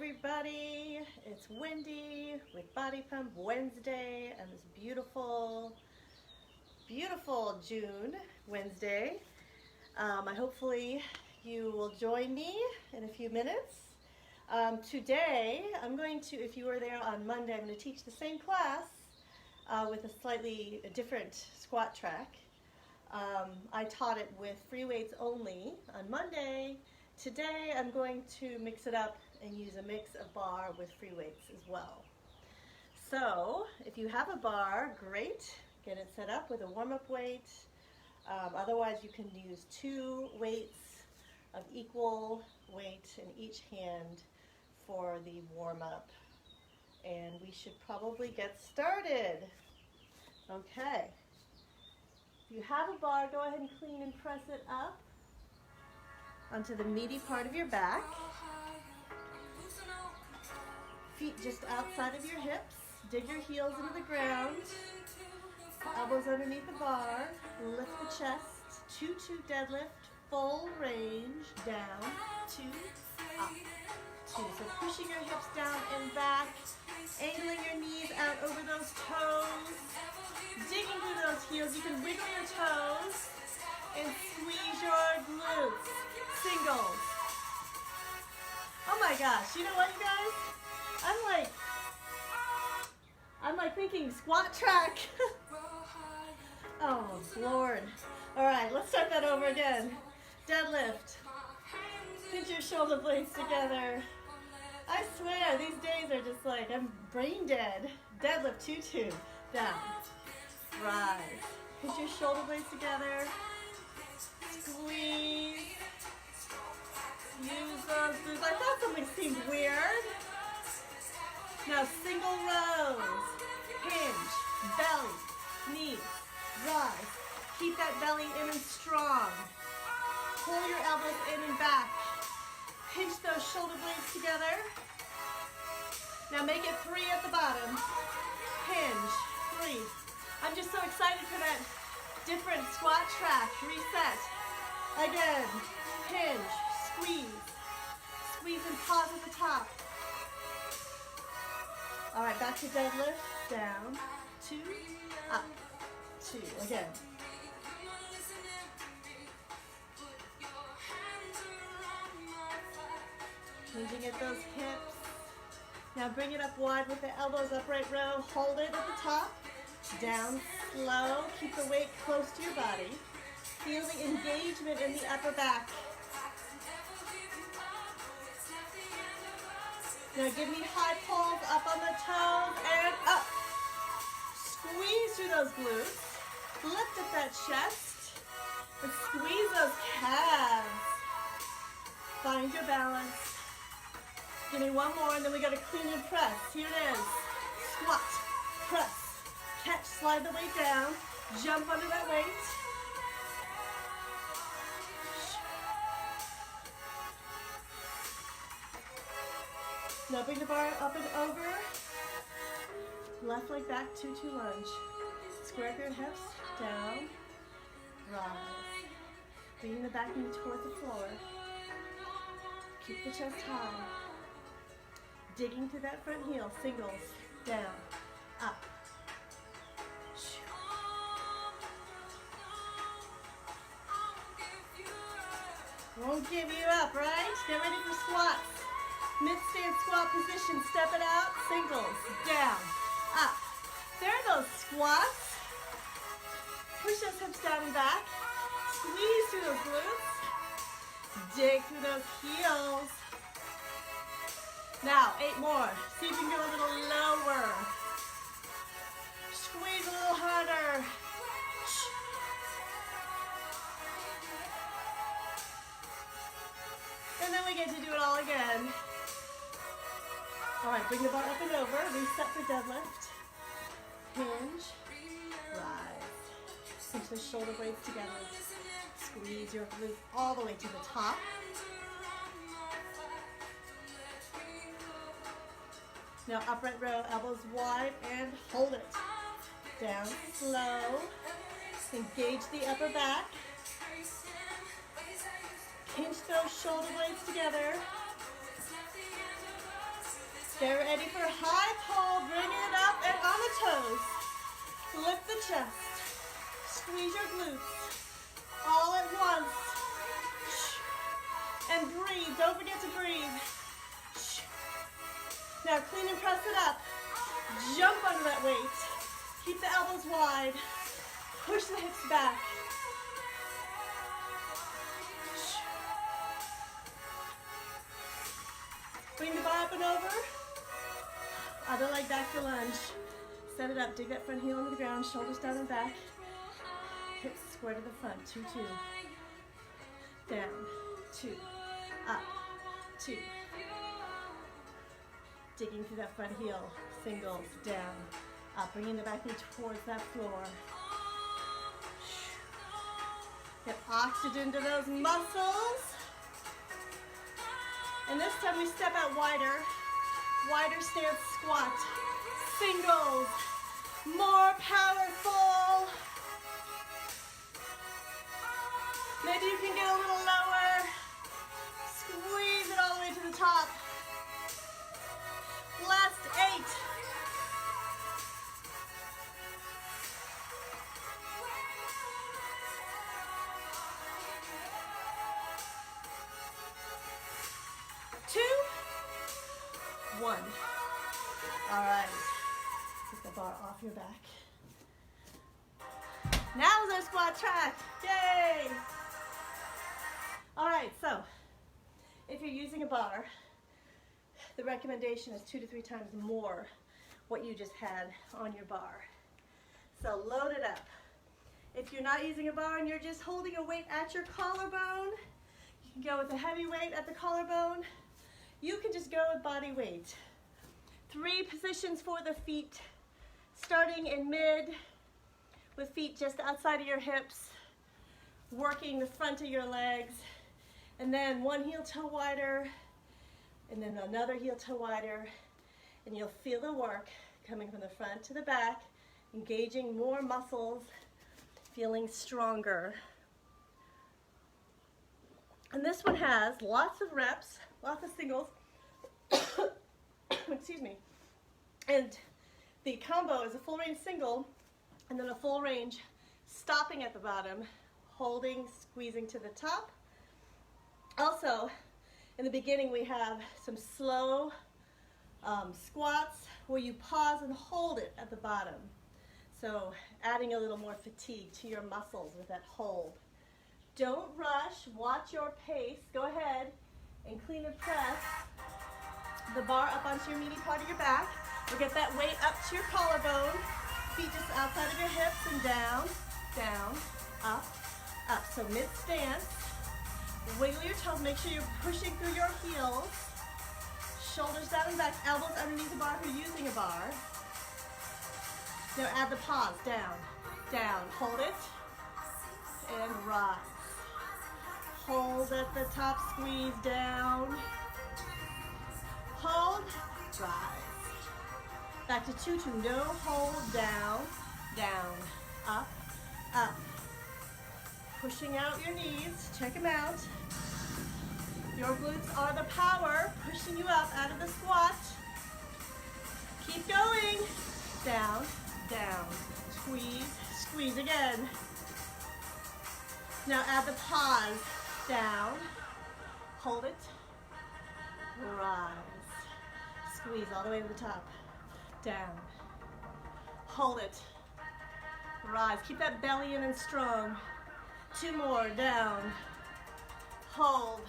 everybody, it's Wendy with Body Pump Wednesday and this beautiful June Wednesday. Hopefully you will join me in a few minutes. Today I'm going to, if you were there on Monday, I'm going to teach the same class with a slightly different squat track. I taught it with free weights only on Monday. Today I'm going to mix it up and use a mix of bar with free weights as well. So if you have a bar, great. Get it set up with a warm-up weight. Otherwise you can use 2 weights of equal weight in each hand for the warm-up. And we should probably get started. Okay. If you have a bar, go ahead and clean and press it up onto the meaty part of your back. Feet just outside of your hips. Dig your heels into the ground. Elbows underneath the bar. Lift the chest. 2-2 deadlift. Full range. Down. 2. Up. 2. So pushing your hips down and back. Angling your knees out over those toes. Digging through those heels. You can wiggle your toes and squeeze your glutes. Singles. Oh my gosh, you know what, you guys? I'm like thinking squat track. Oh Lord. All right, let's start that over again. Deadlift. Pinch your shoulder blades together. I swear, these days are just like, I'm brain dead. Deadlift, 2-2, down. Rise. Pinch your shoulder blades together. Squeeze. Use those glutes. I thought something seemed weird. Now single rows. Hinge. Belly. Knees. Rise. Keep that belly in and strong. Pull your elbows in and back. Pinch those shoulder blades together. Now make it 3 at the bottom. Hinge. 3. I'm just so excited for that different squat track. Reset. Again. Hinge. Squeeze. Squeeze and pause at the top. All right, back to deadlift. Down. 2. Up. 2. Again. Hinging at those hips. Now bring it up wide with the elbows, upright row. Hold it at the top. Down slow. Keep the weight close to your body. Feel the engagement in the upper back. Now give me high pulls up on the toes and up. Squeeze through those glutes. Lift up that chest. And squeeze those calves. Find your balance. Give me one more and then we got to clean and press. Here it is. Squat, press, catch, slide the weight down. Jump under that weight. Now bring the bar up and over. Left leg back, 2-2 lunge. Square up your hips, down, rise. Bringing the back knee towards the floor. Keep the chest high. Digging through that front heel, singles, down, up. Won't give you up, right? Get ready for squats. Mid-stand squat position, step it out, singles, down, up. There are those squats. Push those hips down and back. Squeeze through those glutes. Dig through those heels. Now, 8 more. See if you can go a little lower. Squeeze a little harder. And then we get to do it all again. All right, bring the bar up and over. Reset for deadlift. Hinge. Rise. Pinch the shoulder blades together. Squeeze your glutes all the way to the top. Now upright row, elbows wide and hold it. Down slow. Engage the upper back. Pinch those shoulder blades together. Get ready for a high pull. Bring it up and on the toes. Lift the chest. Squeeze your glutes. All at once. And breathe. Don't forget to breathe. Now clean and press it up. Jump under that weight. Keep the elbows wide. Push the hips back. Bring the bar up and over. Other leg back to lunge. Set it up. Dig that front heel into the ground. Shoulders down and back. Hips square to the front. 2, 2. Down. 2. Up. 2. Digging through that front heel. Singles. Down. Up. Bringing the back knee towards that floor. Get oxygen to those muscles. And this time we step out wider. Wider stance squat. Singles. More powerful. Maybe you can get a little lower. Squeeze it all the way to the top. Last 8. One. All right. Get the bar off your back. Now's our squat track. Yay! All right, so if you're using a bar, the recommendation is 2 to 3 times more what you just had on your bar. So load it up. If you're not using a bar and you're just holding a weight at your collarbone, you can go with a heavy weight at the collarbone. You can just go with body weight. 3 positions for the feet, starting in mid with feet just outside of your hips, working the front of your legs, and then one heel toe wider, and then another heel toe wider, and you'll feel the work coming from the front to the back, engaging more muscles, feeling stronger. And this one has lots of reps, lots of singles, excuse me, and the combo is a full range single and then a full range stopping at the bottom, holding, squeezing to the top. Also, in the beginning we have some slow squats where you pause and hold it at the bottom. So adding a little more fatigue to your muscles with that hold. Don't rush, watch your pace. Go ahead and clean and press the bar up onto your meaty part of your back. Or get that weight up to your collarbone. Feet just outside of your hips and down, down, up, up. So mid stance. Wiggle your toes. Make sure you're pushing through your heels. Shoulders down and back. Elbows underneath the bar if you're using a bar. Now add the pause. Down, down. Hold it. And rise. Hold at the top. Squeeze down. Hold. Rise. Back to 2, 2. No hold. Down, down. Up, up. Pushing out your knees. Check them out. Your glutes are the power, pushing you up out of the squat. Keep going. Down, down. Squeeze, squeeze again. Now add the pause. Down. Hold it. Rise. Squeeze all the way to the top. Down. Hold it. Rise. Keep that belly in and strong. 2 more. Down. Hold.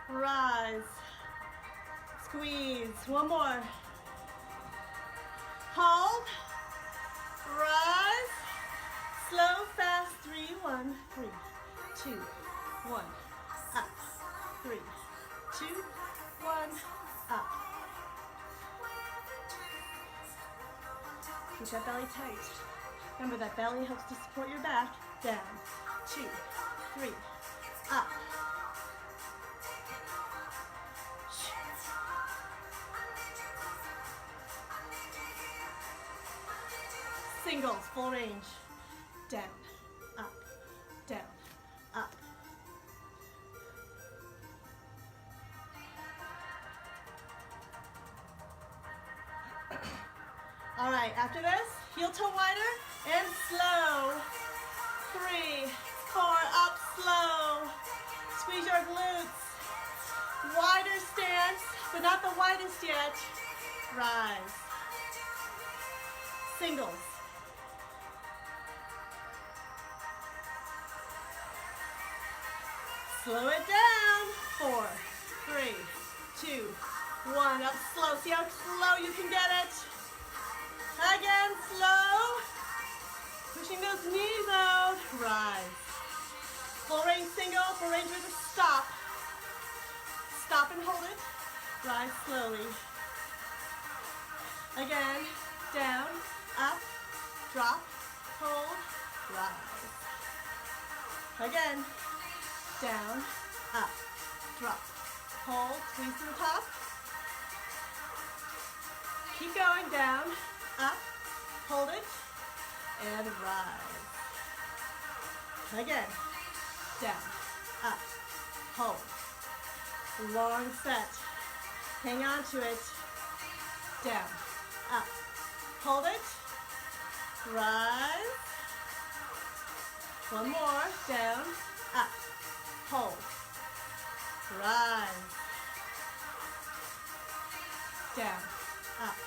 Rise. Squeeze. 1 more. Hold. Rise. Slow, fast. 3, 1, 3, 2, 1. Up. 3, 2, 1. Up. Keep that belly tight. Remember that belly helps to support your back. Down. 2, 3. Up. Singles, full range. Down, up, down, up. right, after this, heel toe wider and slow. 3, 4, up, slow. Squeeze your glutes. Wider stance, but not the widest yet. Rise. Singles. Slow it down. 4, 3, 2, 1. Up slow. See how slow you can get it. Again, slow. Pushing those knees out. Rise. Full range single, full range with a stop. Stop and hold it. Rise slowly. Again, down, up, drop, hold, rise. Again, down, up, drop, hold, squeeze to the top. Keep going, down, up, hold it, and rise. Again, down, up, hold. Long set. Hang on to it. Down, up, hold it, rise. One more, down, up, hold, rise. Down, up,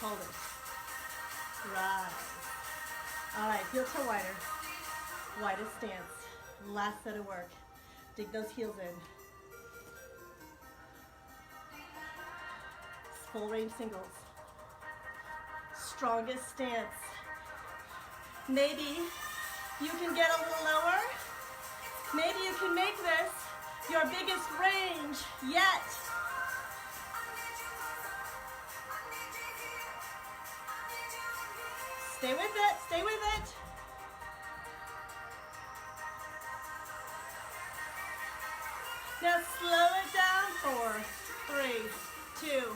hold it, rise. All right, heel toe wider. Widest stance. Last set of work. Dig those heels in. Full range singles. Strongest stance. Maybe you can get a little lower. Maybe you can make this your biggest range yet. Stay with it, stay with it. Now slow it down. 4, 3, 2,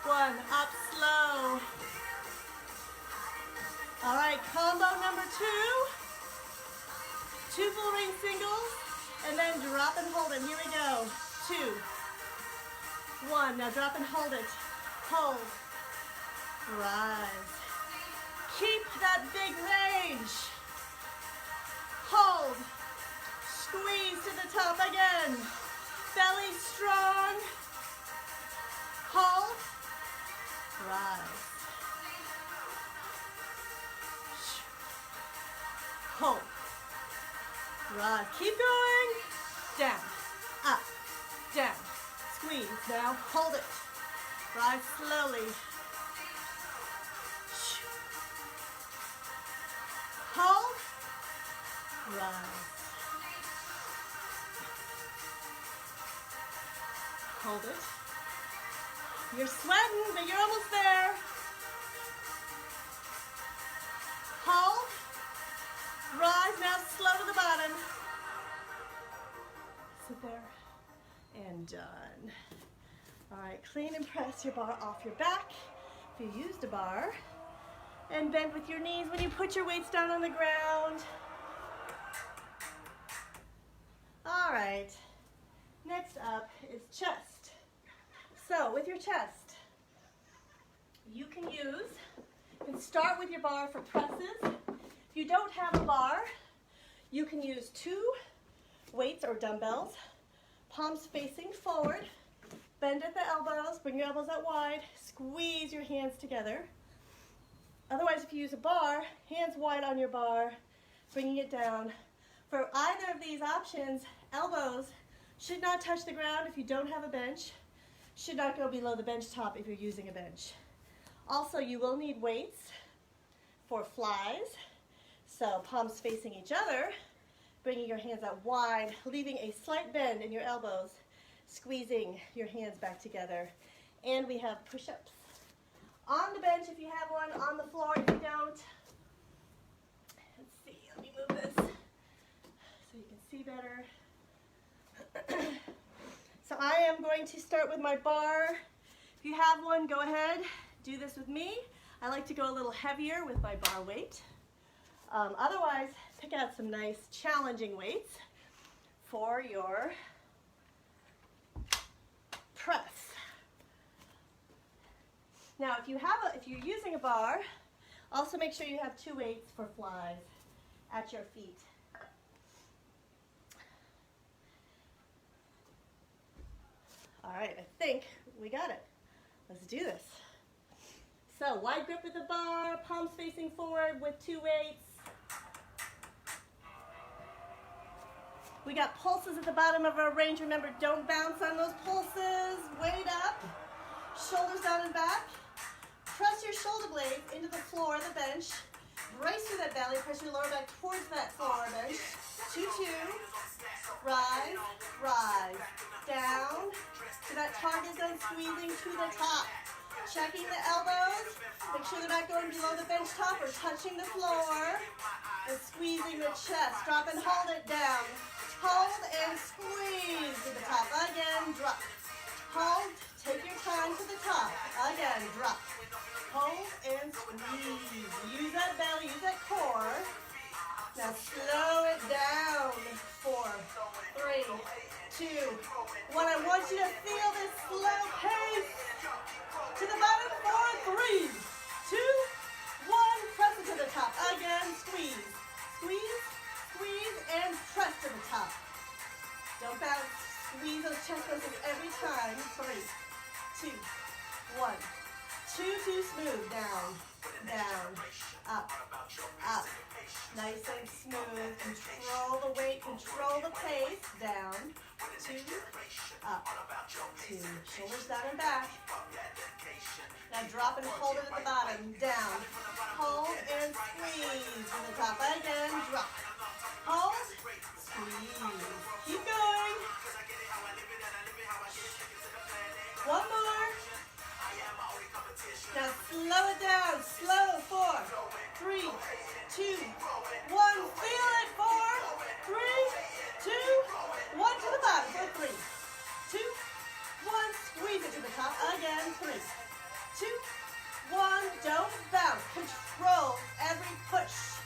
1. Up slow. All right, combo number 2. 2 full range singles, and then drop and hold it. Here we go. 2, 1. Now drop and hold it. Hold. Rise. Keep that big range. Hold. Squeeze to the top again. Belly strong. Hold. Rise. Hold. Rise. Keep going. Down. Up. Down. Squeeze. Now hold it. Rise slowly. Hold. Rise. Hold it. You're sweating, but you're almost there. Hold. Rise, now slow to the bottom. Sit there and done. All right, clean and press your bar off your back if you used a bar. And bend with your knees when you put your weights down on the ground. All right, next up is chest. So with your chest, you can start with your bar for presses. If you don't have a bar, you can use 2 weights or dumbbells, palms facing forward, bend at the elbows, bring your elbows out wide, squeeze your hands together. Otherwise, if you use a bar, hands wide on your bar, bringing it down. For either of these options, elbows should not touch the ground if you don't have a bench, should not go below the bench top if you're using a bench. Also, you will need weights for flies. So palms facing each other, bringing your hands out wide, leaving a slight bend in your elbows, squeezing your hands back together. And we have push-ups. On the bench if you have one, on the floor if you don't. Let's see, let me move this so you can see better. So I am going to start with my bar. If you have one, go ahead, do this with me. I like to go a little heavier with my bar weight. Otherwise, pick out some nice challenging weights for your press. Now, if you're using a bar, Also make sure you have 2 weights for flies at your feet. All right, I think we got it. Let's do this. So wide grip with the bar, palms facing forward with 2 weights. We got pulses at the bottom of our range. Remember, don't bounce on those pulses. Weight up, shoulders down and back. Press your shoulder blades into the floor of the bench. Brace through that belly, press your lower back towards that floor bench. 2, 2. Rise, rise. Down to that target zone, squeezing to the top. Checking the elbows. Make sure they're not going below the bench top or touching the floor. And squeezing the chest. Drop and hold it down. Hold and squeeze to the top. Again, drop. Hold, take your time to the top. Again, drop. Hold and squeeze. Use that belly, use that core. Now slow it down. 4, 3, 2, 1. I want you to feel this slow pace. To the bottom, 4, 3, 2, 1. Press it to the top. Again, squeeze. Squeeze, squeeze, and press to the top. Don't bounce. Squeeze those chest muscles every time. 3, 2, 1. 2, 2, smooth. Down, down, up, up. Nice and smooth. Control the weight, control the pace. Down, 2, up, 2. Shoulders down and back. Now drop and hold it at the bottom. Down, hold and squeeze to the top. Again, drop, hold, squeeze. Keep going. One more. Now slow it down. Slow. 4, 3, 2, 1. Feel it. 4, 3, 2, 1 to the bottom. 4, 3, 2, 1. Squeeze it to the top. Again. 3, 2, 1. Don't bounce. Control every push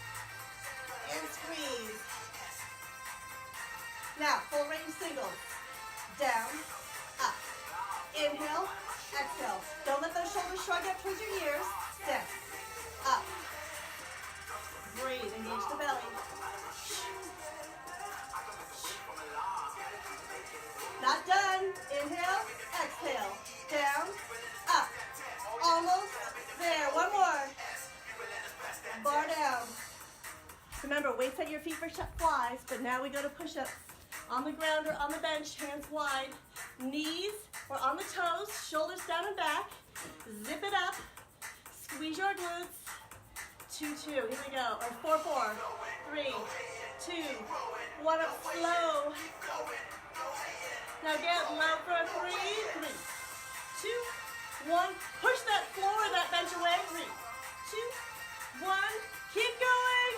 and squeeze. Now full range singles. Down, up. Inhale, exhale. Don't let those shoulders shrug up towards your ears. Step, up. Breathe, engage the belly. Not done. Inhale, exhale. Down, up. Almost there. One more. Bar down. Remember, weights at your feet for flies, but now we go to push-ups. On the ground or on the bench, hands wide. Knees or on the toes, shoulders down and back. Zip it up. Squeeze your glutes. 2, 2. Here we go. Or 4, 4. 3, 2, 1. Up slow. Now get low for 3, 3, 2, 1. Push that floor, that bench away. 3, 2, 1. Keep going.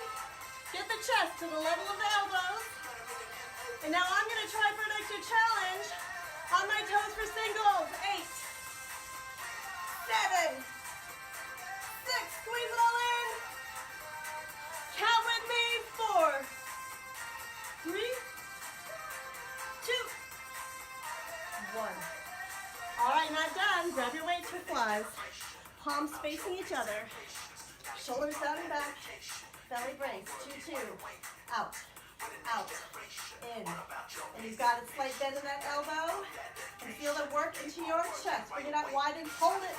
Get the chest to the level of the elbows. And now I'm going to try for an extra challenge on my toes for singles. 8, 7, 6. Squeeze it all in. Count with me. 4, 3, 2, 1. All right, not done. Grab your weights for flies. Palms facing each other. Shoulders down and back. Belly brace. 2, 2. Out. Out. In. And you've got a slight bend in that elbow. And feel the work into your chest. Bring it out wide and hold it.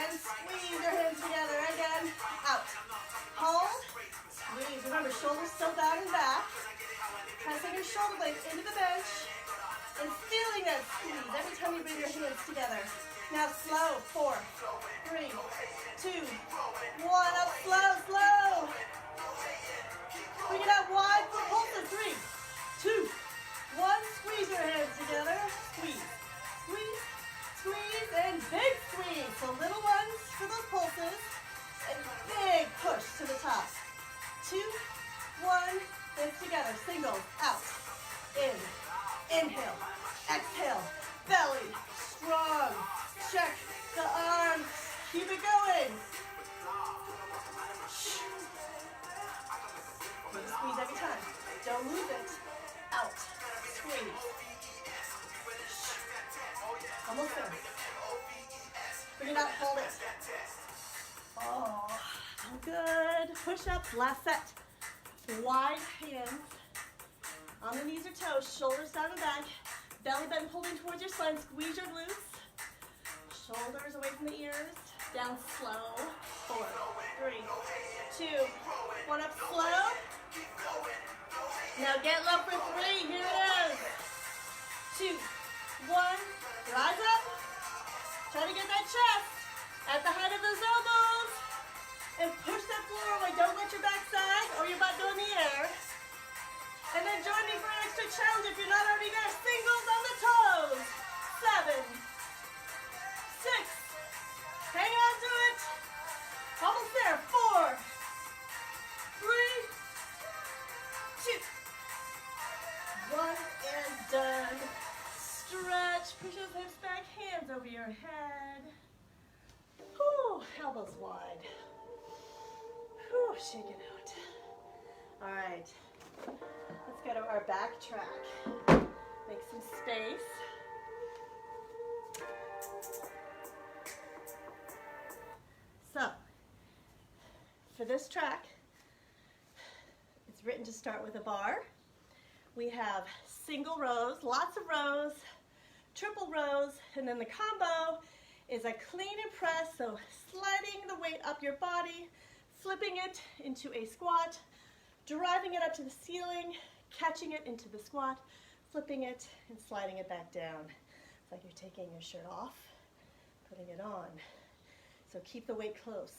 And squeeze your hands together. Again. Out. Hold. Squeeze. Remember, shoulders still down and back. Pressing your shoulder blades into the bench. And feeling that squeeze every time you bring your hands together. Now slow. 4, 3, 2, 1. Up slow, slow. Bring it out wide for pulses. 3, 2, 1. Squeeze your hands together. Squeeze, squeeze, squeeze, and big squeeze. So little ones for those pulses. And big push to the top. 2, 1. Hands together. Singles. Out. In. Inhale, exhale, belly, strong. Check the arms. Keep it going. Squeeze every time. Don't lose it. Out. Squeeze. Almost there. Bring it up. Hold it. Oh, Good. Push-ups, last set. Wide hands on the knees or toes, shoulders down and back, belly button holding towards your spine, squeeze your glutes, shoulders away from the ears, down slow, 4, 3, 2, 1, up slow. Now get low for 3, here it is. 2, 1, rise up. Try to get that chest at the height of those elbows. And push that floor away. Don't let your back sag or your butt go in the air. And then join me for an extra challenge if you're not already there. Singles on the toes. 7, 6. Hang on to it. Almost there. 4, 3, 2, 1, and done. Stretch. Push those hips back. Hands over your head. Whew, elbows wide. Whew, shake it out. All right, let's go to our back track. Make some space. So, for this track, it's written to start with a bar. We have single rows, lots of rows, triple rows, and then the combo is a clean and press, so sliding the weight up your body, flipping it into a squat, driving it up to the ceiling, catching it into the squat, flipping it, and sliding it back down. It's like you're taking your shirt off, putting it on. So keep the weight close.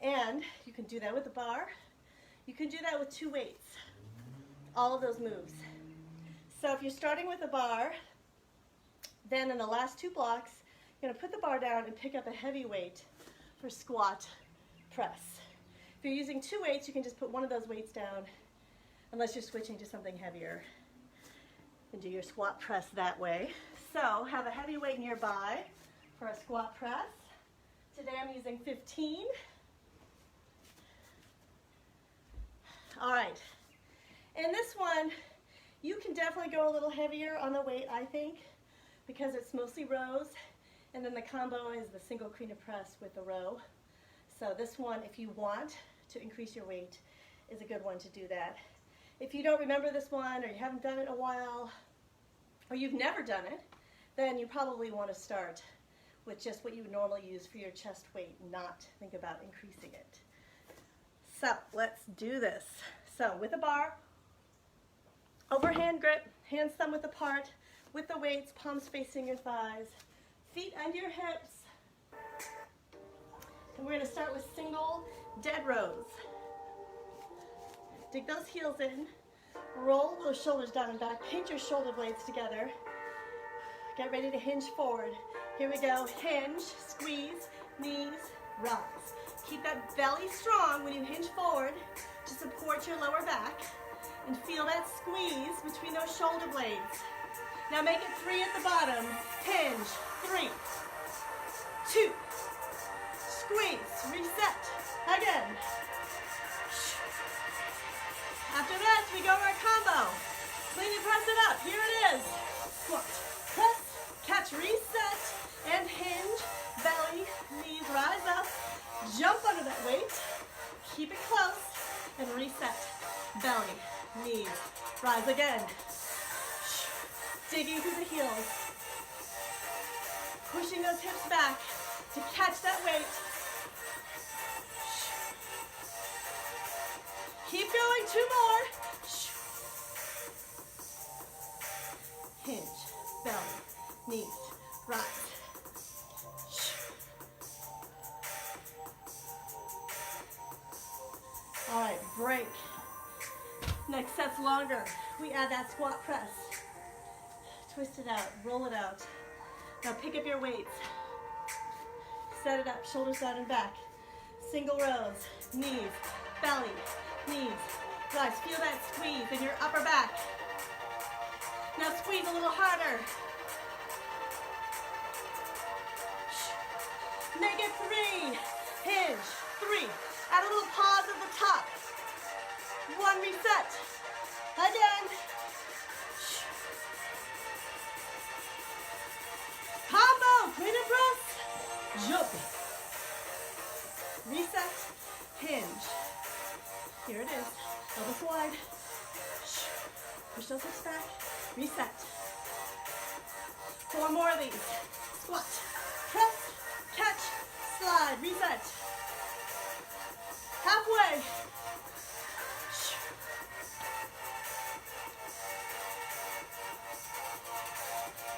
And you can do that with a bar. You can do that with 2 weights. All of those moves. So if you're starting with a bar, then in the last 2 blocks, you're going to put the bar down and pick up a heavy weight for squat press. If you're using 2 weights, you can just put one of those weights down, unless you're switching to something heavier, and do your squat press that way. So have a heavy weight nearby for a squat press. Today I'm using 15. All right. In this one, you can definitely go a little heavier on the weight, I think, because it's mostly rows, and then the combo is the single Karina press with the row. So this one, if you want to increase your weight, is a good one to do that. If you don't remember this one, or you haven't done it in a while, or you've never done it, then you probably want to start with just what you would normally use for your chest weight, not think about increasing it. So let's do this. So with a bar, overhand grip, hands thumb width apart, with the weights, palms facing your thighs, feet under your hips. And we're going to start with single dead rows. Dig those heels in, roll those shoulders down and back, pinch your shoulder blades together. Get ready to hinge forward. Here we go, hinge, squeeze, knees, rise. Keep that belly strong when you hinge forward to support your lower back, and feel that squeeze between those shoulder blades. Now make it 3 at the bottom. Hinge, 3, 2, squeeze, reset, again. After that, we go our combo. Clean and press it up, here it is. Squat, press, catch, reset, and hinge, belly, knees, rise up, jump under that weight, keep it close, and reset, belly, knees, rise again. Digging through the heels, pushing those hips back to catch that weight. Keep going, 2 more. Hinge, belly, knees, rise. All right, break. Next set's longer. We add that squat press. Twist it out, roll it out. Now pick up your weights. Set it up, shoulders down and back. Single rows, knees, belly, knees, rise. Feel that squeeze in your upper back. Now squeeze a little harder. Make it 3, hinge, 3. Add a little pause at the top. 1, reset. Again. Combo, clean and press, jump, reset, hinge. Here it is. Elbows wide. Push those hips back. Reset. 4 more of these. Squat. Press. Catch. Slide. Reset. Halfway.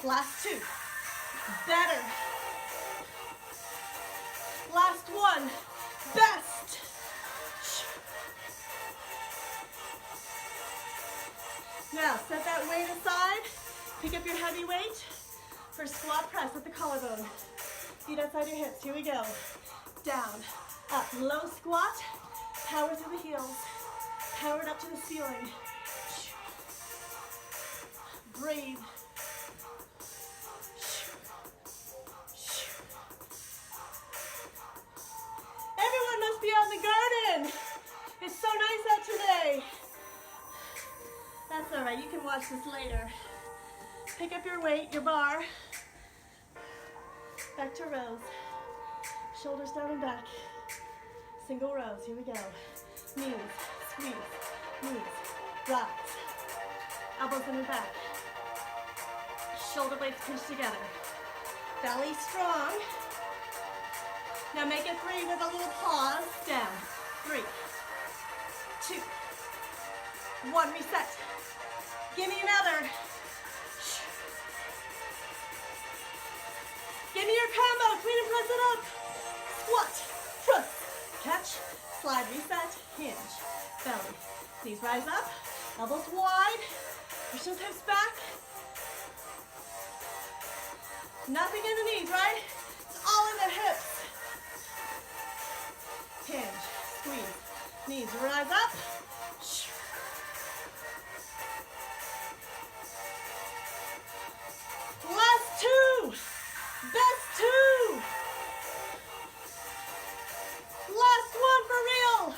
Last 2. Better. Last 1. Best. Now, set that weight aside. Pick up your heavy weight for squat press at the collarbone. Feet outside your hips. Here we go. Down, up, low squat. Power through the heels. Power it up to the ceiling. Breathe. Everyone must be out in the garden. It's so nice out today. That's all right, you can watch this later. Pick up your weight, your bar. Back to rows. Shoulders down and back. Single rows, here we go. Knees, squeeze, knees, rise. Elbows in and back. Shoulder blades pinch together. Belly strong. Now make it 3 with a little pause. Down. 3, 2, 1, reset. Give me another. Give me your combo. Clean and press it up. Squat, press, catch, slide, reset, hinge, belly. Knees rise up, elbows wide. Push those hips back. Nothing in the knees, right? It's all in the hips. Hinge, squeeze, knees rise up. Last 2. Best 2. Last 1 for real.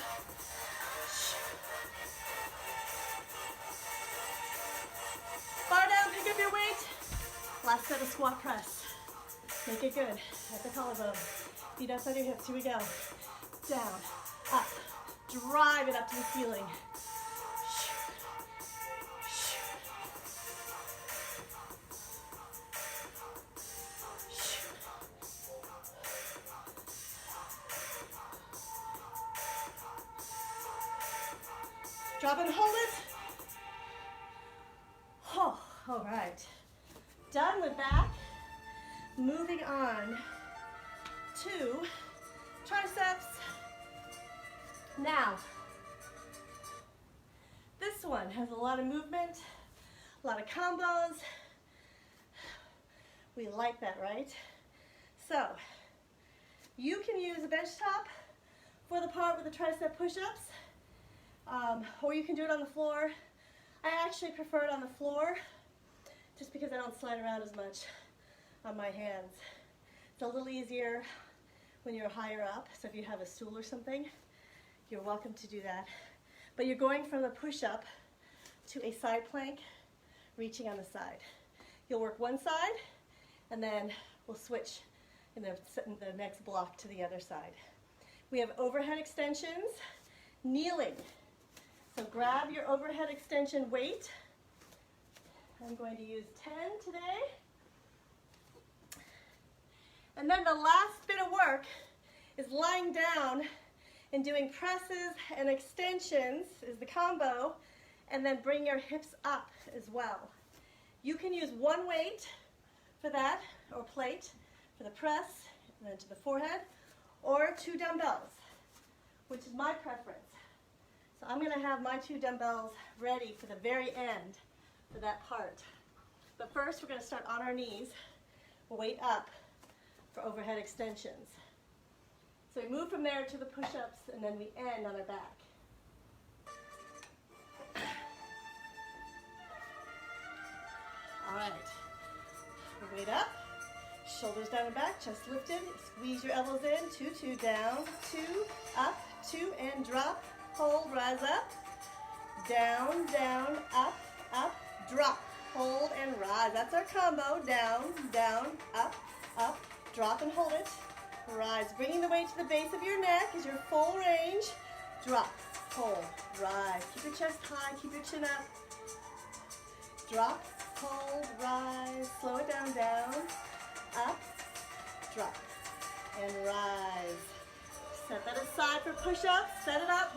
Bar down, pick up your weight. Last set of squat press. Make it good at the collarbone. Feet outside your hips, here we go. Down, up, drive it up to the ceiling. Drop and hold it. Oh, all right. Done with that. Moving on to triceps. Now, this one has a lot of movement, a lot of combos. We like that, right? So, you can use a bench top for the part with the tricep push-ups. Or you can do it on the floor. I actually prefer it on the floor just because I don't slide around as much on my hands. It's a little easier when you're higher up, so if you have a stool or something, you're welcome to do that. But you're going from the push-up to a side plank, reaching on the side. You'll work one side, and then we'll switch in the next block to the other side. We have overhead extensions, kneeling. So grab your overhead extension weight. I'm going to use 10 today. And then the last bit of work is lying down and doing presses and extensions is the combo, and then bring your hips up as well. You can use one weight for that, or plate for the press, and then to the forehead, or 2 dumbbells, which is my preference. So I'm going to have my 2 dumbbells ready for the very end for that part. But first we're going to start on our knees, weight up for overhead extensions. So we move from there to the push-ups, and then we end on our back. All right, weight up, shoulders down and back, chest lifted, squeeze your elbows in, 2, down, 2, up, 2, and drop. Hold, rise up, down, down, up, up, drop, hold, and rise. That's our combo. Down, down, up, drop, and hold it. rise. Bringing the weight to the base of your neck is your full range. Drop, hold, rise. Keep your chest high, keep your chin up. Drop, hold, rise. Slow it down, down, up, drop, and rise. Set that aside for push-ups. Set it up.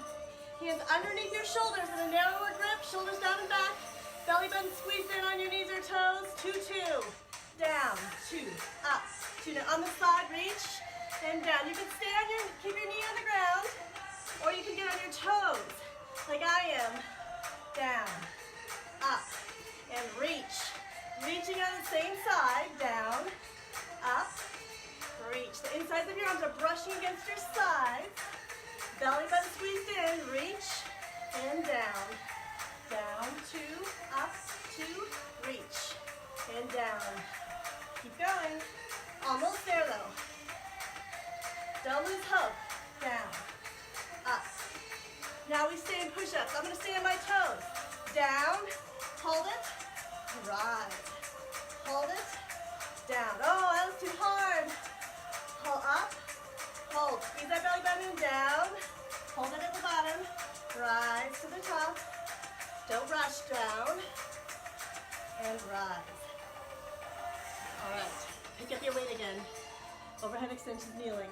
Hands underneath your shoulders in a narrower grip. Shoulders down and back. Belly button squeezed in on your knees or toes. 2, 2. Down, 2, up, 2. Now on the side, reach and down. You can stay on keep your knee on the ground, or you can get on your toes, like I am. Down, up, and reach. Reaching on the same side. Down, up, reach. The insides of your arms are brushing against your sides. Belly button squeezed in. Reach and down. Down, 2, up, 2, reach, and down. Keep going. Almost there though. Don't lose hope. Down, up. Now we stay in push-ups. I'm going to stay on my toes. Down, hold it, rise. Hold it, down. Oh, that was too hard. Pull up, hold. Squeeze that belly button down. Hold it at the bottom. Rise to the top. Don't rush. Down and rise. All right, pick up your weight again. Overhead extensions, kneeling.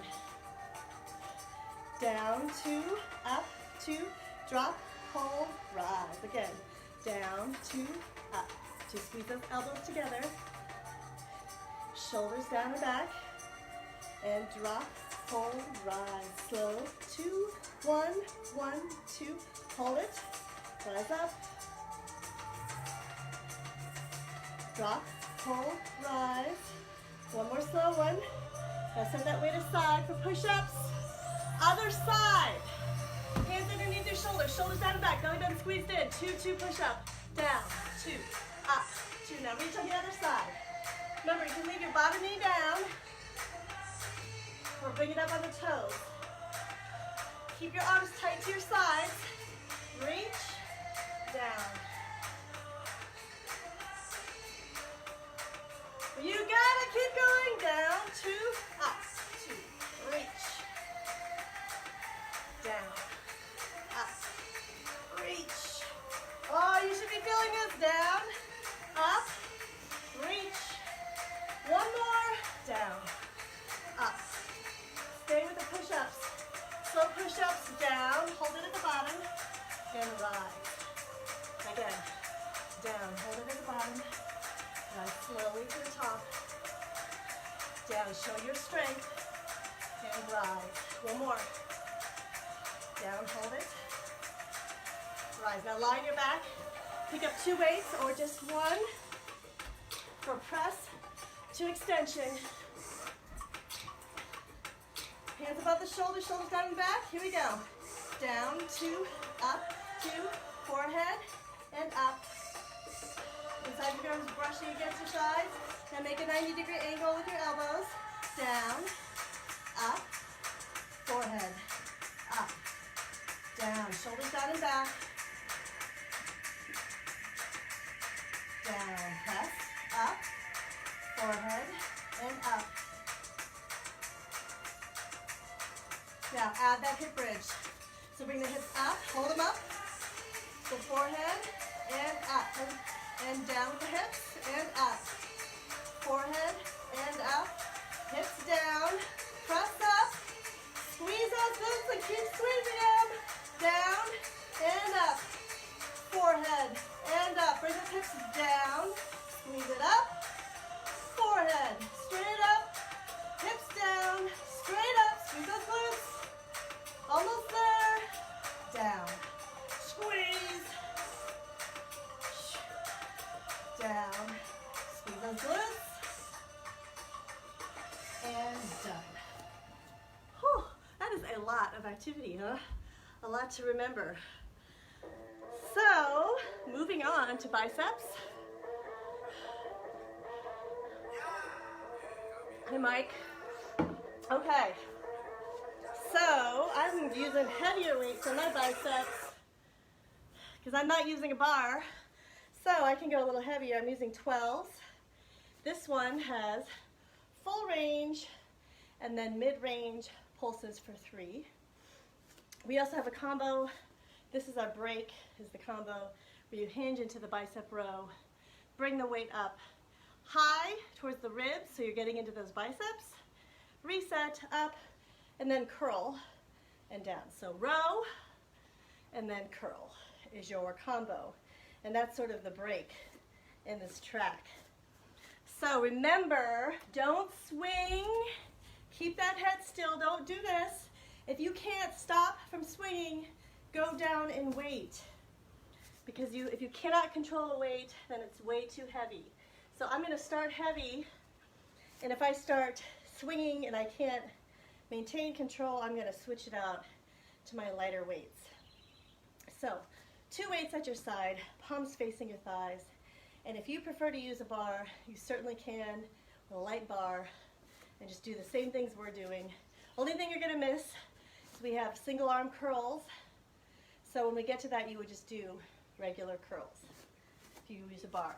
Down, 2, up, 2, drop, hold, rise. Again, down, 2, up. 2, squeeze those elbows together. Shoulders down and back. And drop, hold, rise. Slow, 2, 1, 1, 2. Hold it, rise up. Drop, hold, rise. One more slow one. Now set that weight aside for push-ups. Other side. Hands underneath your shoulders. Shoulders down and back. Belly button squeezed in. 2, 2 push-up. Down, 2, up, 2. Now reach on the other side. Remember, you can leave your bottom knee down or bring it up on the toes. Keep your arms tight to your sides. Reach, down. You gotta keep going. Down, 2, up, 2, reach. Down, up, reach. Oh, you should be feeling this. Down, up, reach. One more. Down, up. Stay with the push-ups. Slow push-ups. Down, hold it at the bottom, and rise. Again, down, hold it at the bottom. Rise slowly to the top. Down, show your strength. And rise. One more. Down, hold it. Rise. Now lie on your back. Pick up 2 weights or just one for press to extension. Hands above the shoulders, shoulders down and back. Here we go. Down, 2, up, 2, forehead, and up. Inside of your arms brushing against your sides. Now make a 90-degree angle with your elbows. Down, up, forehead, up, down. Shoulders down and back. Down, press, up, forehead, and up. Now add that hip bridge. So bring the hips up, hold them up. So forehead, and up. And down with the hips, and up. Forehead, and up. Hips down. Press up. Squeeze those glutes and keep squeezing them. Down, and up. Forehead, and up. Bring the hips down. Squeeze it up. Forehead, straight up. Hips down, straight up. Squeeze those glutes. Almost there. Down. Squeeze. Down. Squeeze those glutes. And done. Whew, that is a lot of activity, huh? A lot to remember. So, moving on to biceps. Hey, Mike. Okay. So, I'm using heavier weights on my biceps because I'm not using a bar. So I can go a little heavier. I'm using 12s. This one has full range and then mid-range pulses for 3. We also have a combo. This is our break, is the combo, where you hinge into the bicep row, bring the weight up high towards the ribs, so you're getting into those biceps, reset up, and then curl and down. So row, and then curl is your combo. And that's sort of the break in this track. So remember, don't swing. Keep that head still, don't do this. If you can't stop from swinging, go down in weight. Because if you cannot control a weight, then it's way too heavy. So I'm gonna start heavy, and if I start swinging and I can't maintain control, I'm gonna switch it out to my lighter weights. So 2 weights at your side, palms facing your thighs. And if you prefer to use a bar, you certainly can with a light bar, and just do the same things we're doing. Only thing you're gonna miss is we have single arm curls. So when we get to that, you would just do regular curls if you use a bar.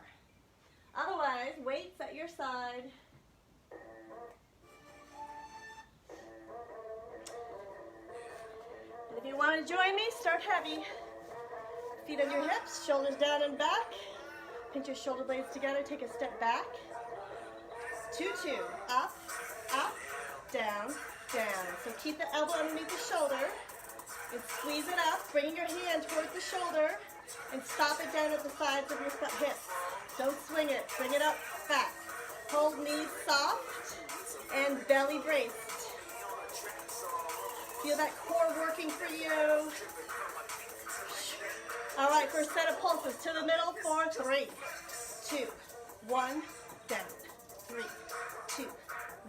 Otherwise, weights at your side. And if you want to join me, start heavy. Feet on your hips, shoulders down and back. Pinch your shoulder blades together, take a step back. 2-2, up, up, down, down. So keep the elbow underneath the shoulder and squeeze it up, bringing your hand towards the shoulder and stop it down at the sides of your hips. Don't swing it, bring it up fast. Hold knees soft and belly braced. Feel that core working for you. All right, first set of pulses to the middle for 3, 2, 1, down. 3, 2,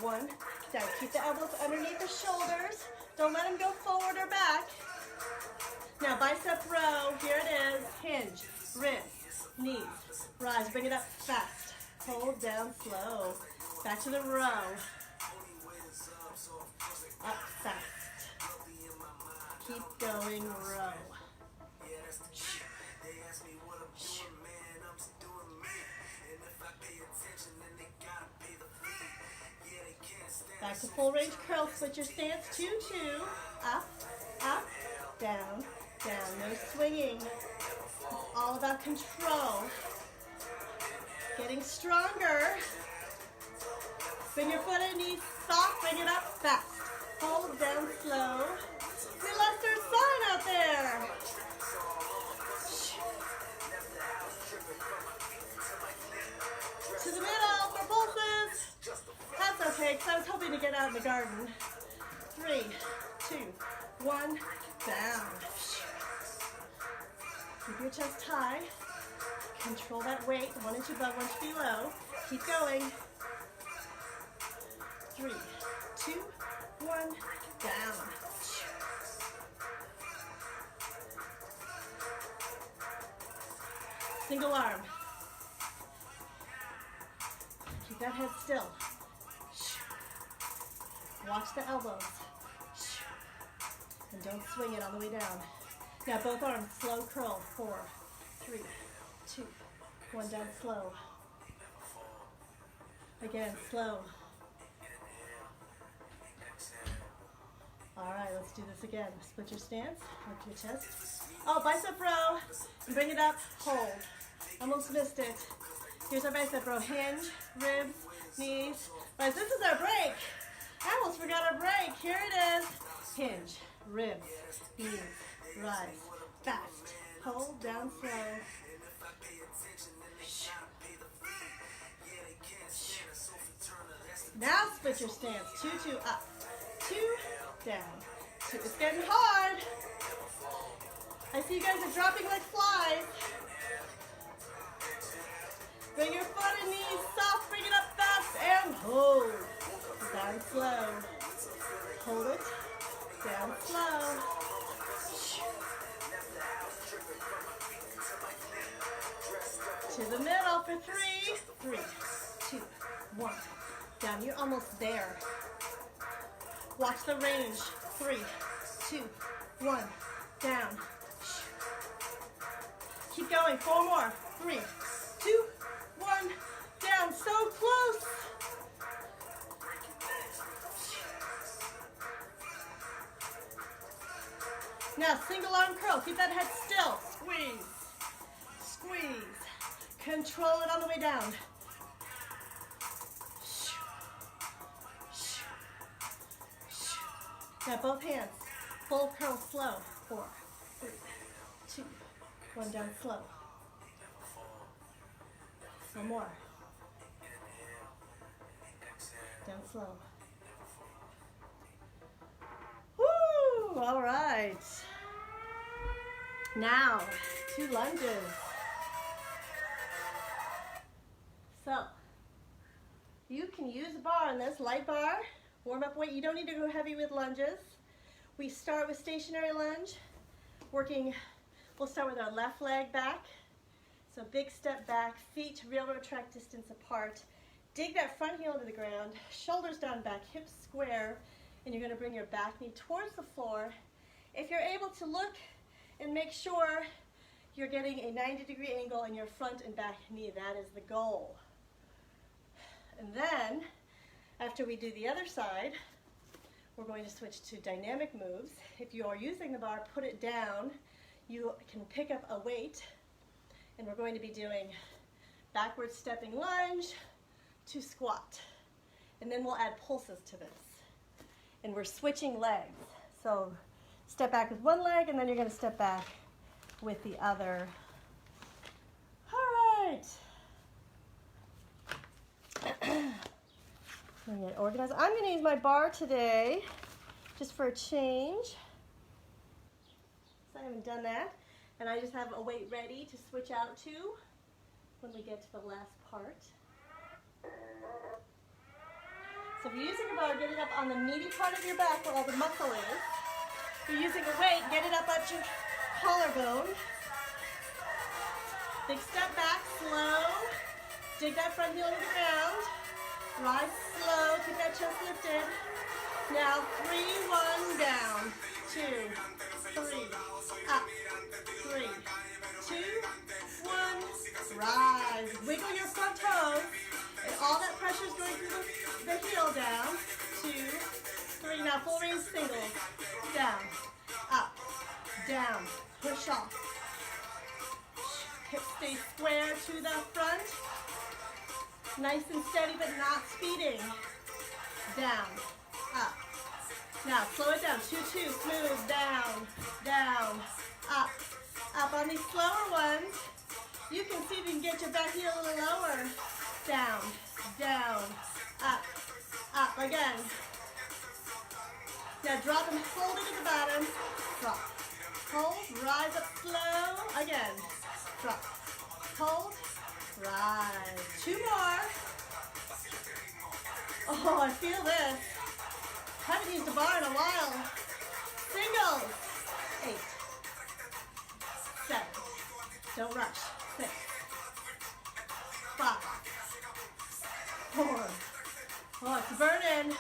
1, down. Keep the elbows underneath the shoulders. Don't let them go forward or back. Now bicep row, here it is. Hinge, wrists, knees, rise. Bring it up fast. Hold down slow. Back to the row. Up fast. Keep going, row. Back to full range curl. Switch your stance. 2-2. Up, up, down, down. No swinging. It's all about control. Getting stronger. Bring your foot and knees soft. Bring it up fast. Hold down slow. We lost our sign out there. To the middle for pulses. That's okay, because I was hoping to get out in the garden. 3, 2, 1, down. Keep your chest high. Control that weight. 1 inch above, 1 inch below. Keep going. 3, 2, 1, down. Single arm. Keep that head still. Watch the elbows. And don't swing it on the way down. Now both arms, slow curl. 4, 3, 2, 1, down slow. Again, slow. All right, let's do this again. Split your stance, lift your chest. Oh, bicep row, and bring it up, hold. Almost missed it. Here's our bicep row. Hinge, ribs, knees. Right, this is our break. I almost forgot our break. Here it is. Hinge, ribs, knees, rise, fast. Hold down slow. Now split your stance. 2-2 up. 2 down. 2. It's getting hard. I see you guys are dropping like flies. Bring your foot and knees soft. Bring it up fast and hold. Down slow. Hold it. Down slow. To the middle for 3. 3, 2, 1. Down. You're almost there. Watch the range. 3, 2, 1. Down. Keep going. 4 more. 3, 2, 1. Down. So close. Now, single arm curl. Keep that head still. Squeeze. Squeeze. Control it on the way down. Now, both hands. Full curl slow. 4, 3, 2, 1, down slow. One more. Down slow. Woo! All right. Now, 2 lunges. So, you can use a bar on this, light bar, warm up weight. You don't need to go heavy with lunges. We start with stationary lunge, we'll start with our left leg back. So big step back, feet railroad track distance apart. Dig that front heel into the ground, shoulders down back, hips square, and you're gonna bring your back knee towards the floor. If you're able to look and make sure you're getting a 90-degree angle in your front and back knee, that is the goal. And then, after we do the other side, we're going to switch to dynamic moves. If you are using the bar, put it down. You can pick up a weight, and we're going to be doing backward stepping lunge to squat. And then we'll add pulses to this. And we're switching legs. So step back with one leg, and then you're going to step back with the other. All right. I'm going to organize. I'm going to use my bar today just for a change. So I haven't done that. And I just have a weight ready to switch out to when we get to the last part. So if you're using a bar, get it up on the meaty part of your back where all the muscle is. If you're using a weight, get it up at your collarbone. Big step back, slow. Dig that front heel into the ground. Rise slow, keep that chest lifted. Now 3, 1, down. 2, 3, up. 3, 2, 1, rise. Wiggle your front toes. And all that pressure is going through the heel down. 2, 3, now full range singles. Down, up, down, push off. Hips stay square to the front. Nice and steady, but not speeding. Down, up. Now, slow it down. 2, 2, smooth, down, down, up. Up on these slower ones, you can see if you can get your back heel a little lower. Down, down, up, up again. Now, drop and hold it at the bottom. Drop, hold, rise up slow, again. Drop, hold, rise. 2 more. Oh, I feel this. Haven't used a bar in a while. Singles. 8, 7. Don't rush. 6, 5, 4. Oh, it's burning.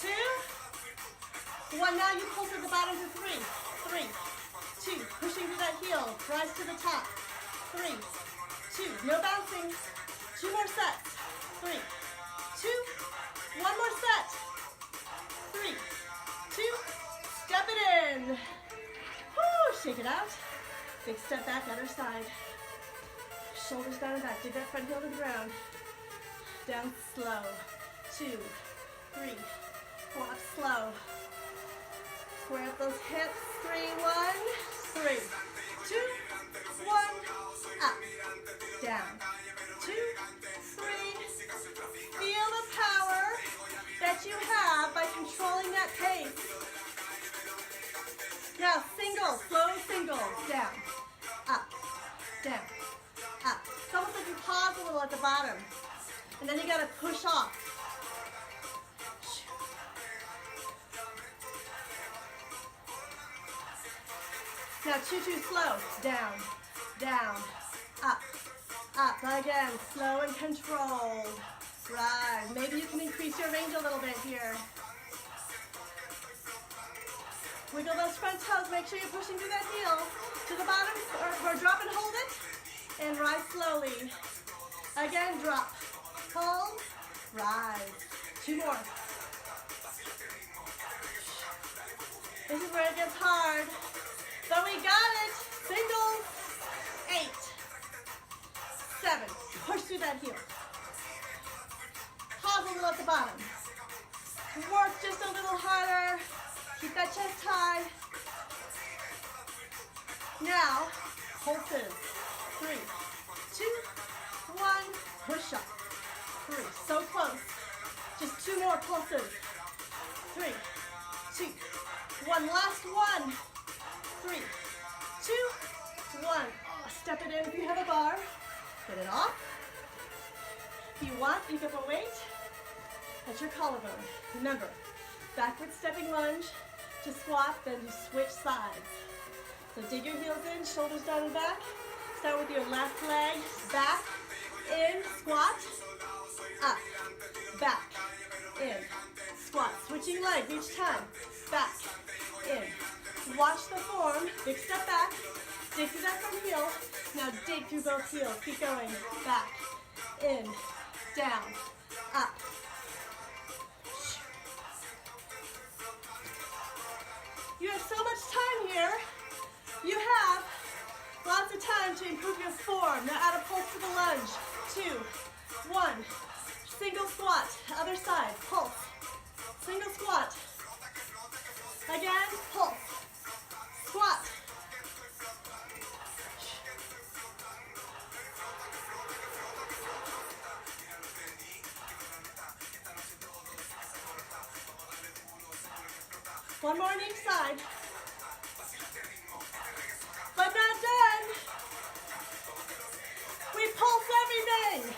2, 1. Now you pull to the bottom to 3. 3, 2. Pushing through that heel. Rise to the top. 3, 2. No bouncing. 2 more sets. 3, 2. 1 more set. 3, 2. Step it in. Woo, shake it out. Big step back, other side. Shoulders down and back. Dig that front heel to the ground. Down slow. 2, 3, 4. Up slow. Square up those hips. 3, 1, 3, 2, 1. Up. Down. 2, 3. Feel the power that you have by controlling that pace. Now, singles, slow singles. Down, up, down, up. It's almost like you pause a little at the bottom. And then you got to push off. Now, 2, 2, slow. Down, down, up, up. Again, slow and controlled. Rise. Maybe you can increase your range a little bit here. Wiggle those front toes. Make sure you're pushing through that heel to the bottom, or drop and hold it, and rise slowly. Again, drop, hold, rise. 2 more. This is where it gets hard. But we got it. Singles. 8, 7. Push through that heel. Pause a little at the bottom. Work just a little harder. Keep that chest high. Now, pulses. 3, 2, 1. Push up. 3. So close. Just 2 more pulses. 3, 2, 1. Last one. 3, 2, 1. Step it in if you have a bar. Get it off. If you want, pick up a weight. At your collarbone. Remember, backward stepping lunge to squat, then you switch sides. So dig your heels in, shoulders down and back. Start with your left leg, back, in, squat, up, back, in, squat. Switching legs each time, back, in. Watch the form, big step back, dig through that front heel. Now dig through both heels, keep going, back, in, down, up. You have so much time here. You have lots of time to improve your form. Now add a pulse to the lunge. 2, 1. Single squat. Other side. Pulse. Single squat. Again. Pulse. Squat. One more on each side. But not done. We pulse everything.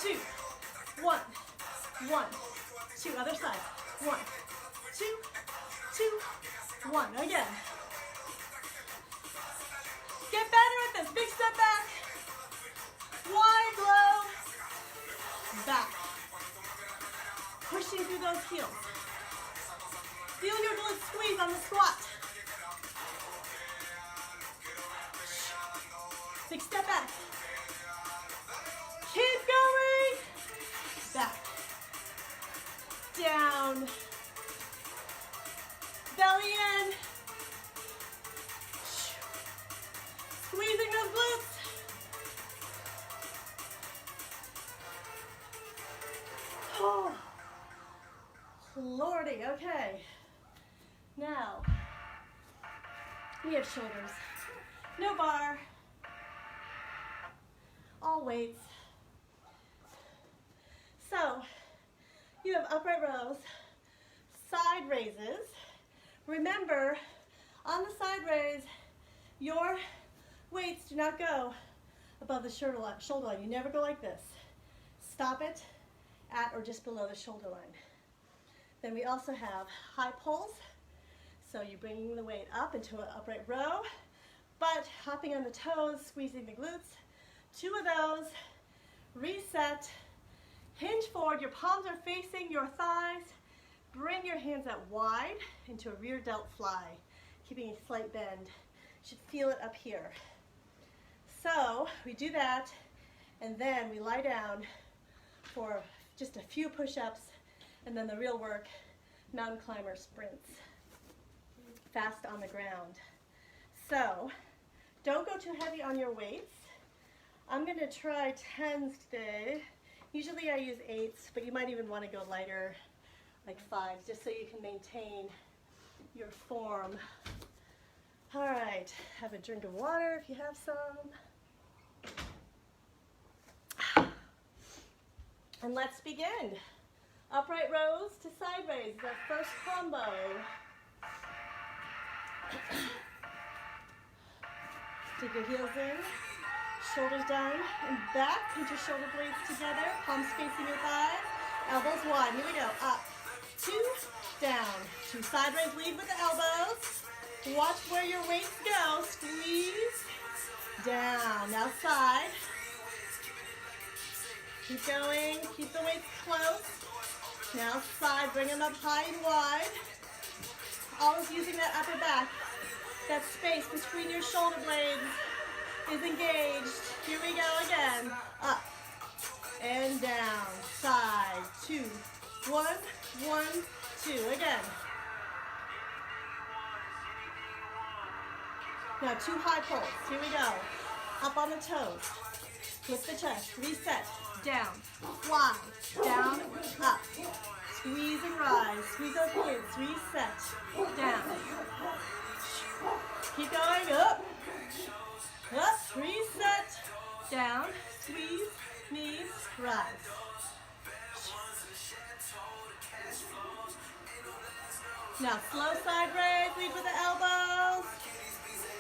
2, 1, 1, 2. Other side. 1, 2, 2, 1. Again. Get better at this. Big step back. Wide low. Back. Pushing through those heels. Feel your glutes squeeze on the squat. Big step back. Keep going. Back. Down. Belly in. Squeezing those glutes. Oh, Lordy, okay. Now, we have shoulders. No bar. All weights. So, you have upright rows, side raises. Remember, on the side raise, your weights do not go above the shoulder line. You never go like this. Stop it at or just below the shoulder line. Then we also have high pulls. So you're bringing the weight up into an upright row, but hopping on the toes, squeezing the glutes. 2 of those. Reset. Hinge forward. Your palms are facing your thighs. Bring your hands out wide into a rear delt fly, keeping a slight bend. You should feel it up here. So we do that, and then we lie down for just a few push-ups, and then the real work, mountain climber sprints. Fast on the ground. So don't go too heavy on your weights. I'm going to try 10s today. Usually I use 8s, but you might even want to go lighter, like 5s, just so you can maintain your form. All right, have a drink of water if you have some. And let's begin. Upright rows to side raise, the first combo. Dig your heels in, shoulders down and back, pinch your shoulder blades together, palms facing your thighs, elbows wide. Here we go. Up, 2, down. 2 side raise, lead with the elbows. Watch where your weights go. Squeeze, down. Now side. Keep going, keep the weights close. Now side, bring them up high and wide. Always using that upper back. That space between your shoulder blades is engaged. Here we go again. Up and down. Side. 2, 1, 1, 2. Again. Now 2 high pulls. Here we go. Up on the toes. Lift the chest. Reset. Down. Fly. Down. Up. Squeeze and rise. Squeeze those glutes. Reset. Down. Keep going. Up. Up. Reset. Down. Squeeze. Knees. Rise. Now slow side raise. Lead with the elbows.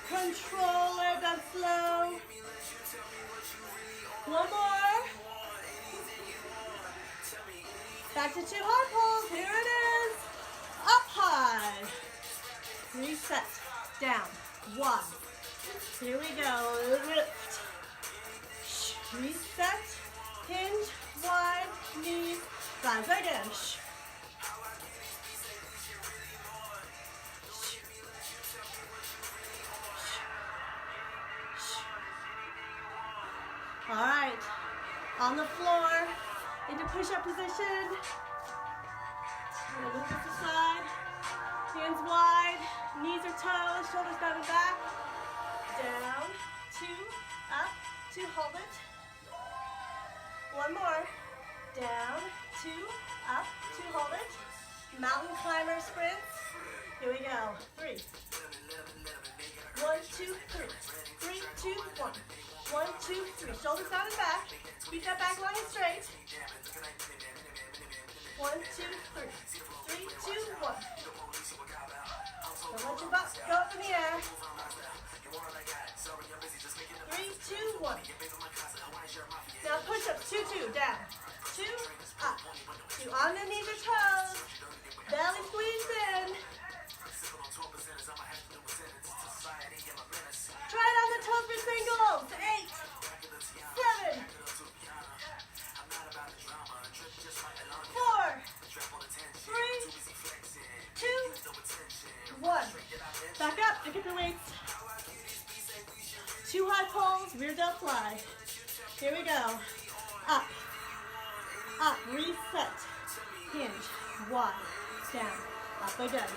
Control it. Down slow. One more. Back to 2 high pulls. Here it is. Up high. Reset. Down. 1. Here we go. Lift. Reset. Hinge. Wide. Knees. Rise again. All right. On the floor. Into push-up position. Move to the side. Hands wide. Knees or toes. Shoulders down and back. Down. 2. Up. 2. Hold it. 1 more. Down. 2. Up. 2. Hold it. Mountain climber sprints. Here we go. 3. 1, 2, 3. 3, 2, 1. 1, 2, 3. Shoulders down and back. Keep that back long and straight. 1, 2, 3. 3, 2, 1. Don't let your butt go up in the air. 3, 2, 1. Now push-ups. 2, 2. Down. 2, up. 2 on the knees or toes. Belly squeeze in. Try it on the toes for singles. 8, 7, 4, 3, 2, 1. Back up. Pick up your weights. 2 high pulls. Rear delt fly. Here we go. Up. Up. Reset. Hinge. Wide. Down. Up again.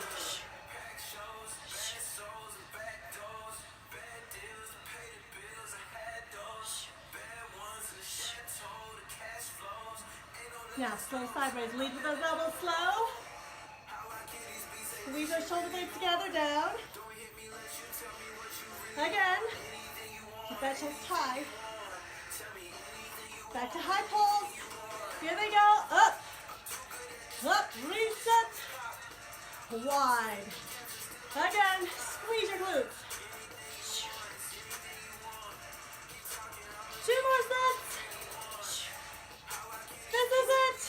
Now, slow side raise. Lead with those elbows slow. Squeeze those shoulder blades together, down. Again. Keep that chest high. Back to high pulls. Here they go. Up. Up. Reset. Wide. Again. Squeeze your glutes. 2 more sets. This is it.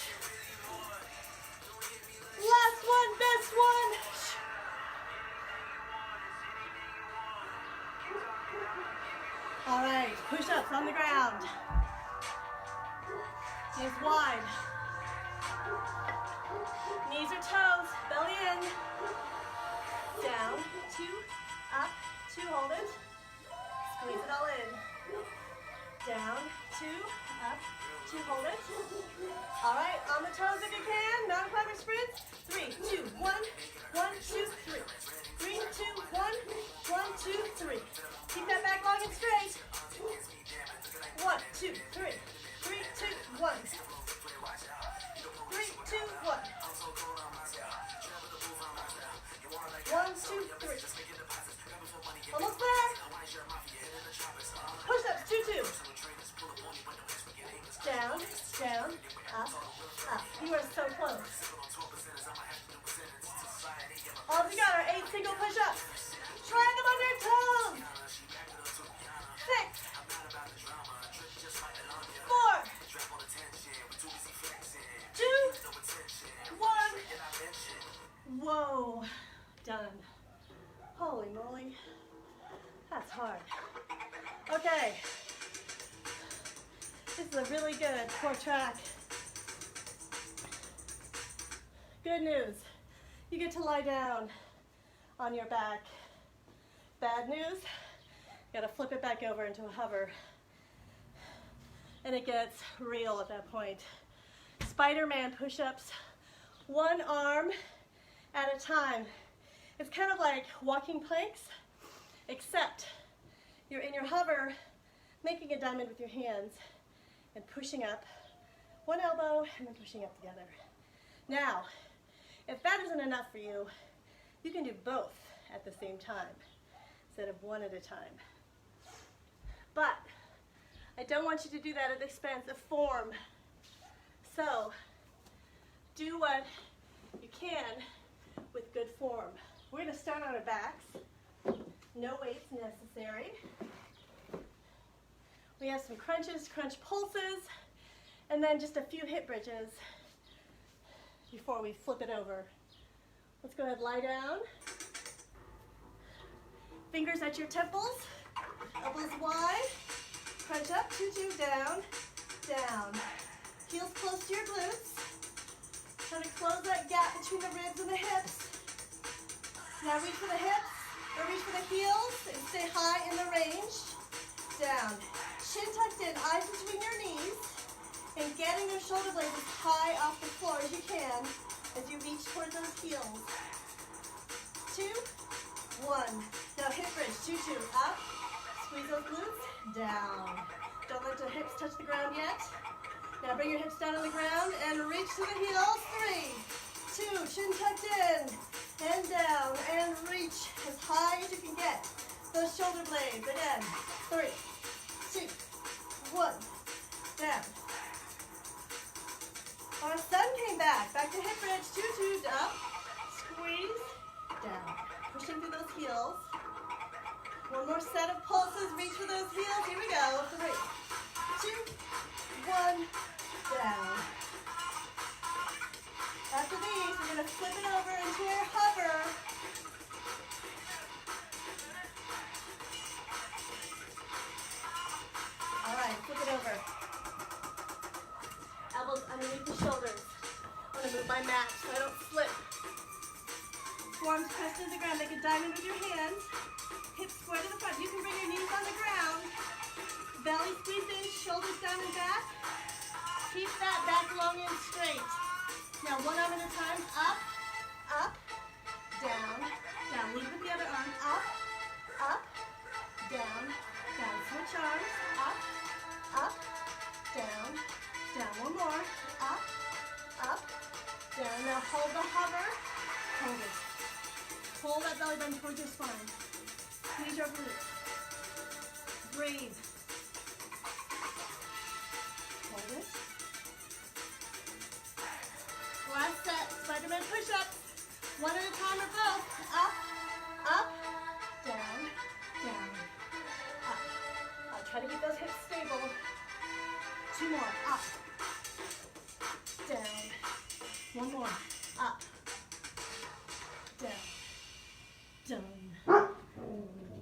Last one, best one. All right, push-ups on the ground. Hands wide. Knees or toes, belly in. Down, 2, up, 2, hold it. Squeeze it all in. Down, 2, up, 2, hold it. All right, on the toes if you can. Mountain climber sprints. 3, 2, 1, 1, 2, 3. 3, 2, 1, 1, 2, 3. Keep that back long and straight. 1, 2, 3. 3, 2, 1. 3, 2, 1. 1, 2, 3. Almost there. Push-ups, 2, 2. Down, down, up, up. You are so close. All together, 8 single push-ups. Try them on your toes. 6, 4, 2, 1. Whoa, done. Holy moly, that's hard. Okay. This is a really good core track. Good news, you get to lie down on your back. Bad news, you gotta flip it back over into a hover. And it gets real at that point. Spider-Man push-ups, 1 arm at a time. It's kind of like walking planks, except you're in your hover, making a diamond with your hands and pushing up one elbow and then pushing up the other. Now, if that isn't enough for you, you can do both at the same time instead of one at a time. But I don't want you to do that at the expense of form. So do what you can with good form. We're going to start on our backs. No weights necessary. We have some crunches, crunch pulses, and then just a few hip bridges before we flip it over. Let's go ahead, lie down. Fingers at your temples, elbows wide, crunch up, 2-2, down, down. Heels close to your glutes. Try to close that gap between the ribs and the hips. Now reach for the hips, or reach for the heels, and stay high in the range. Down. Chin tucked in, eyes between your knees, and getting your shoulder blades as high off the floor as you can as you reach towards those heels. 2, 1. Now hip bridge, 2-2, up. Squeeze those glutes, down. Don't let the hips touch the ground yet. Now bring your hips down on the ground and reach to the heels. 3, 2, chin tucked in, and down, and reach as high as you can get. Those shoulder blades, again. 3, 2, 1, down. Our sun came back. Back to hip bridge, 2-2, up, squeeze, down. Pushing through those heels. One more set of pulses, reach for those heels. Here we go. 3, 2, 1, down. After these, we're going to flip it over into our hover. All right, flip it over. Elbows underneath the shoulders. I'm going to move my mat so I don't slip. Forearms pressed to the ground. Make a diamond with your hands. Hips square to the front. You can bring your knees on the ground. Belly squeeze in, shoulders down and back. Keep that back long and straight. Now one arm at a time. Up, up, down, down. Lead with the other arm. Up, up, down, down. Switch arms. Up, up, down, down. One more. Up, up, down. Now hold the hover. Hold it. Pull that belly button towards your spine. Squeeze your glutes. Breathe. Hold it. Last set, Spider-Man push-ups. One at a time or both. Up, up, down, down, up. I'll try to keep those hips stable. 2 more. Up, down. 1 more. Up, down, done.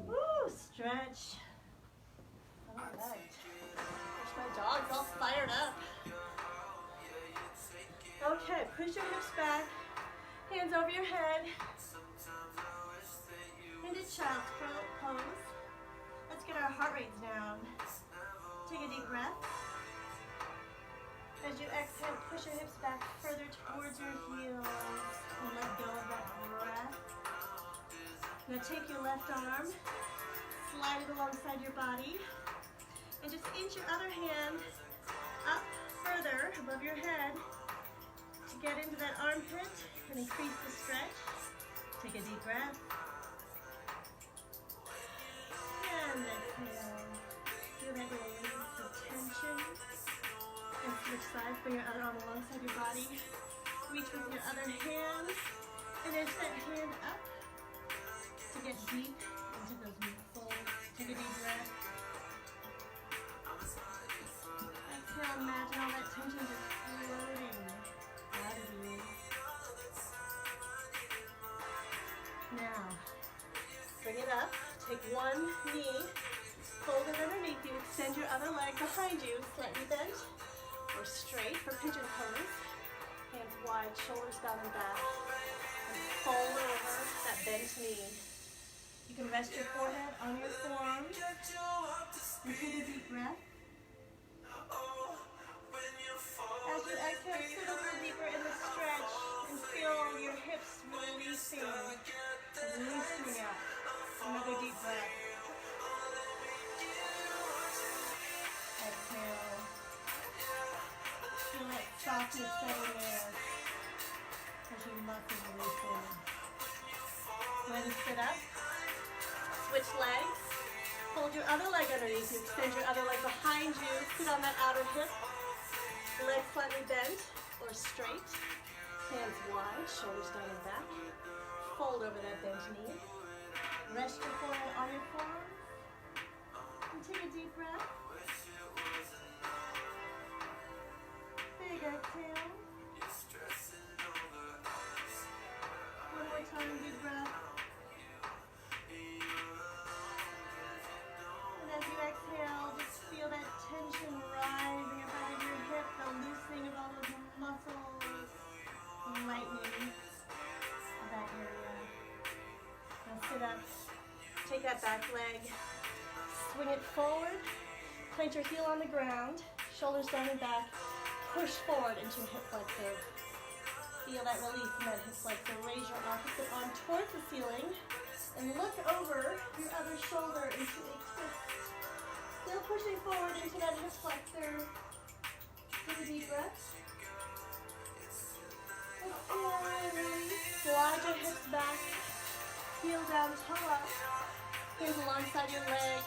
Woo, stretch. All right. Wish my dog's all fired up. Okay, push your hips back, hands over your head, into child's pose. Let's get our heart rates down. Take a deep breath. As you exhale, push your hips back further towards your heels and let go of that breath. Now take your left arm, slide it alongside your body, and just inch your other hand up further above your head. Get into that armpit and increase the stretch. Take a deep breath. And exhale. Feel that release of tension. And switch sides. Bring your other arm alongside your body. Reach with your other hand. And inch that hand up to get deep into those folds. Take a deep breath. Exhale. Imagine all that tension just floating. Now, bring it up. Take one knee, fold it underneath you. Extend your other leg behind you, slightly bent or straight for pigeon pose. Hands wide, shoulders down and back. And fold over that bent knee. You can rest your forehead on your forearms. And take a deep breath. As you exhale, sit a little deeper in the stretch and feel your hips releasing, loosening up. Another deep breath. back and extending there. Pushing muscles releasing. Go ahead and sit up. Switch legs. Hold your other leg underneath you. Extend your other leg behind you. Sit on that outer hip. Legs slightly bent or straight. Hands wide, shoulders down and back. Fold over that bent knee. Rest your forehead on your forearms. And take a deep breath. Big exhale. One more time, deep breath. And as you exhale, just feel that tension rising up out of your hip, the loosening of all those muscles, lightening that area. Now sit up, take that back leg, swing it forward, plant your heel on the ground, shoulders down and back, push forward into a hip flexor. Feel that release in that hip flexor. Raise your opposite arm towards the ceiling and look over your other shoulder into a twist. Still pushing forward into that hip flexor. Take a deep breath. Exhale and release. Slide your hips back. Heel down, toe up. Hands alongside your leg.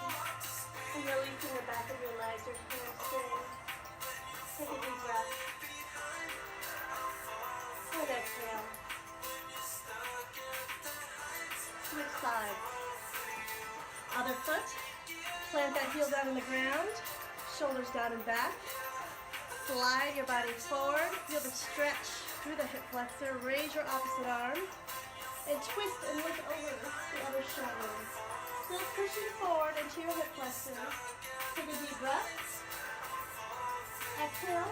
And releasing the back of your legs, your hamstring. Take a deep breath. And exhale. Switch sides. Other foot. Plant that heel down on the ground. Shoulders down and back. Slide your body forward. Feel the stretch through the hip flexor. Raise your opposite arm. And twist and look over the other shoulder. Still pushing forward into your hip flexor. Take a deep breath. Exhale.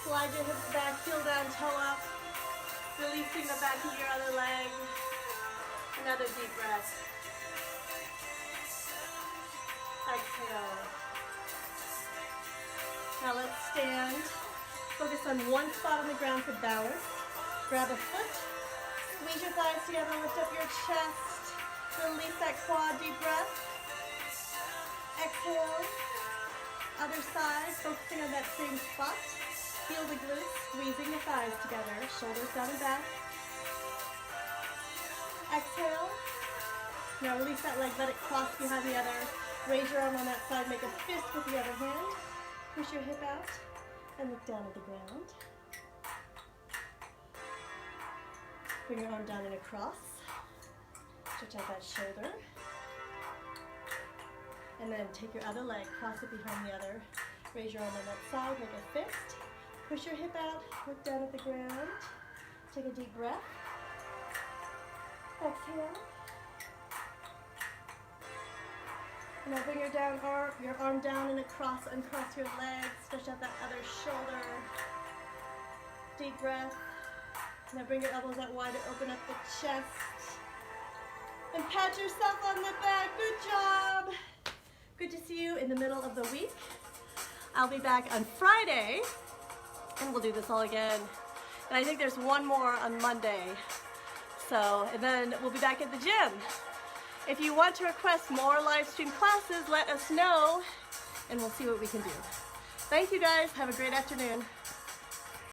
Slide your hips back, heel down, toe up. Releasing the back of your other leg. Another deep breath. Exhale. Now let's stand. Focus on one spot on the ground for balance. Grab a foot. Squeeze your thighs together, lift up your chest. Release that quad, deep breath. Exhale. Other side, focusing on that same spot. Feel the glutes, squeezing the thighs together. Shoulders down and back. Exhale. Now release that leg, let it cross behind the other. Raise your arm on that side, make a fist with the other hand. Push your hip out and look down at the ground. Bring your arm down and across. Stretch out that shoulder. And then take your other leg, cross it behind the other. Raise your arm on that side, make a fist. Push your hip out, look down at the ground. Take a deep breath. Exhale. Now bring your arm down and across, uncross your legs. Stretch out that other shoulder. Deep breath. Now bring your elbows out wide to open up the chest. And pat yourself on the back. Good job. Good to see you in the middle of the week. I'll be back on Friday, and we'll do this all again. And I think there's one more on Monday. And then we'll be back at the gym. If you want to request more live stream classes, let us know, and we'll see what we can do. Thank you guys. Have a great afternoon.